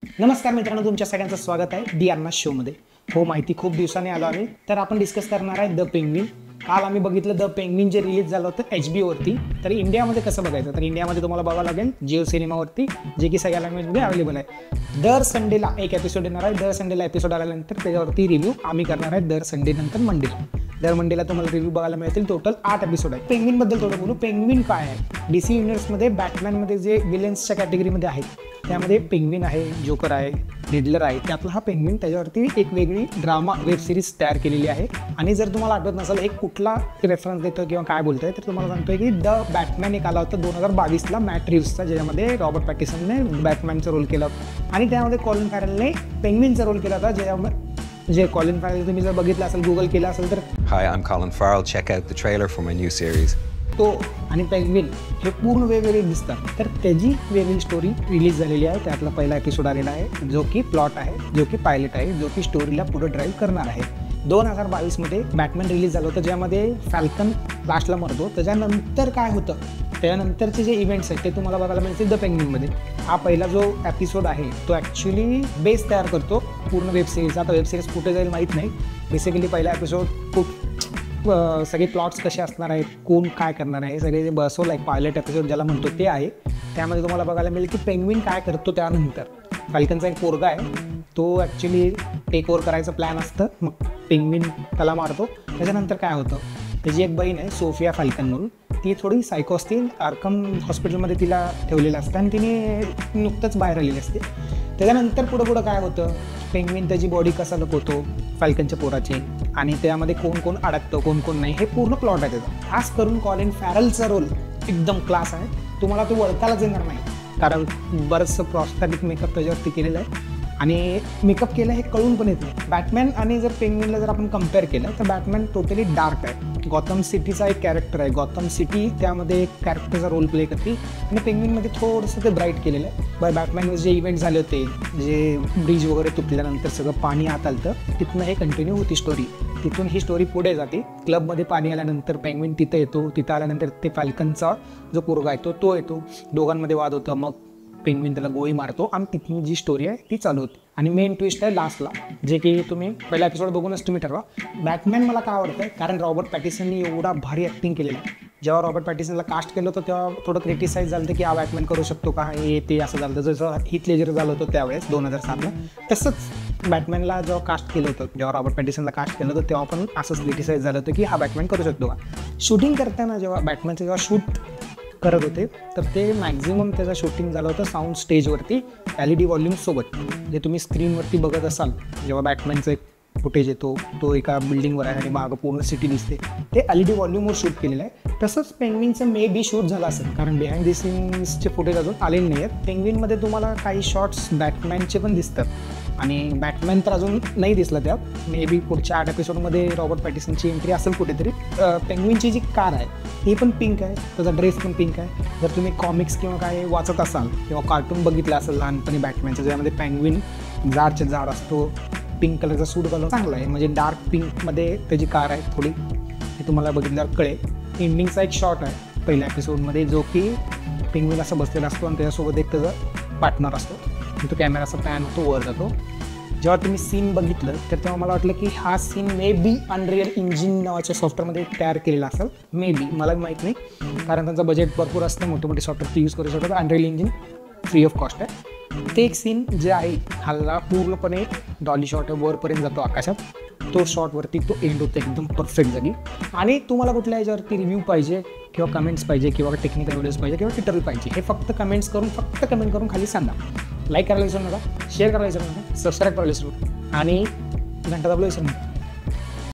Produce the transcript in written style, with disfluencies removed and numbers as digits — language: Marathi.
नमस्कार मित्रांनो, तुमच्या सगळ्यांचं स्वागत आहे डी अन्ना शोमध्ये. हो, माहिती खूप दिवसांनी आलो आम्ही. तर आपण डिस्कस करणार आहे द पेंग्विन. काल आम्ही बघितलं द पेंग्विन जे रिलीज झालं होतं HBO वरती. तर इंडियामध्ये कसं बघायचं, तर इंडियामध्ये तुम्हाला बघावं लागेल जिओ सिनेमावरती, जे की सगळ्या लँग्वेजमध्ये अवेलेबल आहे. दर संडेला एक एपिसोड येणार आहे. दर संडेला एपिसोड आल्यानंतर त्याच्यावरती रिव्ह्यू आम्ही करणार आहे दर संडे नंतर मंडेला. दर मंडेला तुम्हाला रिव्ह्यू बघायला मिळतील. टोटल 8 एपिसोड आहे. पेंग्विनबद्दल थोडं बोलू. पेंग्विन काय आहे? DC युनिव्हर्समध्ये बॅटमॅनमध्ये जे विलन्सच्या कॅटेगरीमध्ये आहेत त्यामध्ये पेंग्विन आहे, जोकर आहे, रिडलर आहे. त्यातला हा पेंग्विन, त्याच्यावरती एक वेगळी ड्रामा वेब सिरीज तयार केलेली आहे. आणि जर तुम्हाला आठवत नसेल एक कुठला रेफरन्स देतो किंवा काय बोलतोय, तर तुम्हाला सांगतोय की द बॅटमॅन एक आला होता 2022ला मॅट रिव्ह्सचा, ज्याच्यामध्ये रॉबर्ट पॅटिसनने बॅटमॅनचा रोल केला होता आणि त्यामध्ये कॉलिन फॅरेलने पेंग्विनचा रोल केला होता. जे कॉलिन फॅरेल तुम्ही जर बघितलं असेल, गुगल केलं असेल तर Hi, I'm Colin Farrell. Check out the trailer for my new series. तो आणि पेंग्विन हे पूर्ण वेगवेगळे दिसतात. तर त्याची वेगळी स्टोरी रिलीज झालेली आहे. त्यातला पहिला एपिसोड आलेला आहे, जो की प्लॉट आहे, जो की पायलट आहे, जो की स्टोरीला पुढे ड्राईव्ह करणार आहे. 2022मध्ये बॅटमॅन रिलीज झालं होतं, ज्यामध्ये फॅल्कन लास्टला मरतो. त्याच्यानंतर काय होतं, त्यानंतरचे जे इव्हेंट्स आहेत ते तुम्हाला बघायला मिळतील द पेंग्विनमध्ये. हा पहिला जो एपिसोड आहे तो ॲक्च्युली बेस तयार करतो पूर्ण वेब सिरीजचा. आता वेब सिरीज कुठे जाईल माहीत नाही. बेसिकली पहिला एपिसोड सगळे प्लॉट्स कसे असणार आहेत, कोण काय करणार आहे, सगळे जे बसवलं आहे पायलट एपिसोड ज्याला म्हणतो ते आहे. त्यामध्ये तुम्हाला बघायला मिळेल की पेंग्विन काय करतो. त्यानंतर फाल्कनचा एक पोरगा आहे, तो ॲक्च्युली टेक ओव्हर करायचं प्लॅन असतं. मग पेंग्विन त्याला मारतो. त्याच्यानंतर काय होतं, त्याची एक बहीण आहे सोफिया फाल्कन म्हणून. ती थोडी सायको असते. आर्कम हॉस्पिटलमध्ये तिला ठेवलेलं असतं आणि तिने नुकतंच बाहेर आलेली असते. त्याच्यानंतर पुढं काय होतं, पेंग्विन त्याची बॉडी कसा लपवतो फाल्कनच्या पोराची, आणि त्यामध्ये कोण कोण अडकतं कोण कोण नाही, हे पूर्ण प्लॉट आहे त्याचा. खास करून कॉलिन फॅरेलचा रोल एकदम क्लास आहे. तुम्हाला तो ओळखायलाच येणार नाही, कारण बरंचसं प्रॉस्थेटिक मेकअप त्याच्यावरती केलेलं आहे आणि मेकअप केलं हे कळून पण येत नाही. बॅटमॅन आणि जर पेंग्विनला जर आपण कम्पेअर केलं तर बॅटमॅन टोटली डार्क आहे. गॉथम सिटीचा एक कॅरेक्टर आहे. गॉथम सिटी त्यामध्ये एक कॅरेक्टरचा रोल प्ले करते आणि पेंग्विनमध्ये थोडंसं ते ब्राईट केलेलं आहे. बाय बॅटमॅनमध्ये जे इव्हेंट झाले होते, जे ब्रिज वगैरे तुटल्यानंतर सगळं पाणी आत आलं, तिथनं हे कंटिन्यू होती स्टोरी. तिथून ही स्टोरी पुढे जाते. क्लबमध्ये पाणी आल्यानंतर पेंग्विन तिथं येतो. तिथं आल्यानंतर ते फाल्कनचा जो पोरगा आहे तो येतो. दोघांमध्ये वाद होतं. मग पेंग्विन त्याला गोळी मारतो आणि तिथून जी स्टोरी आहे ती चालू होती. आणि मेन ट्विस्ट आहे लास्टला, जे की तुम्ही पहिला एपिसोड बघूनच तुम्ही ठरवा. बॅटमॅन मला का आवडतं आहे, कारण रॉबर्ट पॅटिसननी एवढा भारी ॲक्टिंग केलेलं आहे. जेव्हा रॉबर्ट पॅटिसनला कास्ट केलं होतं तेव्हा थोडं क्रिटिसाईज झालं की हा बॅटमॅन करू शकतो का, हे ते असं झालं. जसं हिथ लेजर झालं होतं त्यावेळेस 2007ला, तसंच बॅटमॅनला जेव्हा कास्ट केलं होतं, जेव्हा रॉबर्ट पॅटिसनला कास्ट केलं होतं तेव्हा पण असंच क्रिटिसाईज झालं होतं की हा बॅटमॅन करू शकतो का. शूटिंग करताना जेव्हा बॅटमॅनचं जेव्हा शूट करत होते तर ते मॅक्झिमम त्याचं शूटिंग झालं होतं साऊंड स्टेजवरती LED वॉल्यूमसोबत. जे तुम्ही स्क्रीनवरती बघत असाल, जेव्हा बॅटमॅनचं एक फुटेज येतो, तो एका बिल्डिंगवर आहे आणि मागं पूर्ण सिटी दिसते, ते LED वॉल्यूमवर शूट केलेलं आहे. तसंच पेंग्विनचं मे बी शूट झालं असेल, कारण बिहाइंड द सीन्सचे फुटेज अजून आलेले नाही आहेत. पेंग्विनमध्ये तुम्हाला काही शॉट्स बॅटमॅनचे पण दिसतात आणि बॅटमॅन तर अजून नाही दिसला त्यात. मे बी पुढच्या 8 एपिसोडमध्ये रॉबर्ट पॅटिसनची एंट्री असेल कुठेतरी. पेंग्विनची जी कार आहे ती पण पिंक आहे, त्याचा ड्रेस पण पिंक आहे. जर तुम्ही कॉमिक्स किंवा काय वाचत असाल किंवा कार्टून बघितलं असेल लहानपणी बॅटमॅनचं, ज्यामध्ये पेंग्विन झाड असतो, पिंक कलरचा सूट घालून चांगला आहे, म्हणजे डार्क पिंकमध्ये त्याची कार आहे थोडी, हे तुम्हाला बघितल्यावर कळेल. एंडिंगचा एक शॉट आहे पहिल्या एपिसोडमध्ये, जो की पेंग्विन असं बसलेला असतो आणि त्याच्यासोबत एक त्याचा पार्टनर असतो. तो कॅमेरा असा पॅन होतो, वर जातो. जेव्हा तुम्ही सीन बघितलं तर तेव्हा मला वाटलं की हा scene maybe Unreal Engine नावाच्या सॉफ्टवेअरमध्ये तयार केलेला असेल. मे बी, मला माहीत नाही, कारण त्यांचं बजेट भरपूर असतं, मोठे मोठे सॉफ्टवेअर ते यूज करू शकतात. Unreal engine free of cost आहे. ते एक सीन जे आहे हल्ला पूर्णपणे डॉली शॉट वरपर्यंत जातो आकाशात. तो शॉटवरती तो एंड होतो एकदम परफेक्ट जागी. आणि तुम्हाला कुठल्या याच्यावरती रिव्ह्यू पाहिजे किंवा कमेंट्स पाहिजे किंवा टेक्निकल व्हिडिओज पाहिजे किंवा ट्विटर पाहिजे, हे फक्त कमेंट करून खाली सांगा. लाईक करायला विसरू नका, शेअर करायला विसरू नका, सबस्क्राईब करायला विसरू नका आणि घंटा दाबला विसरू नका.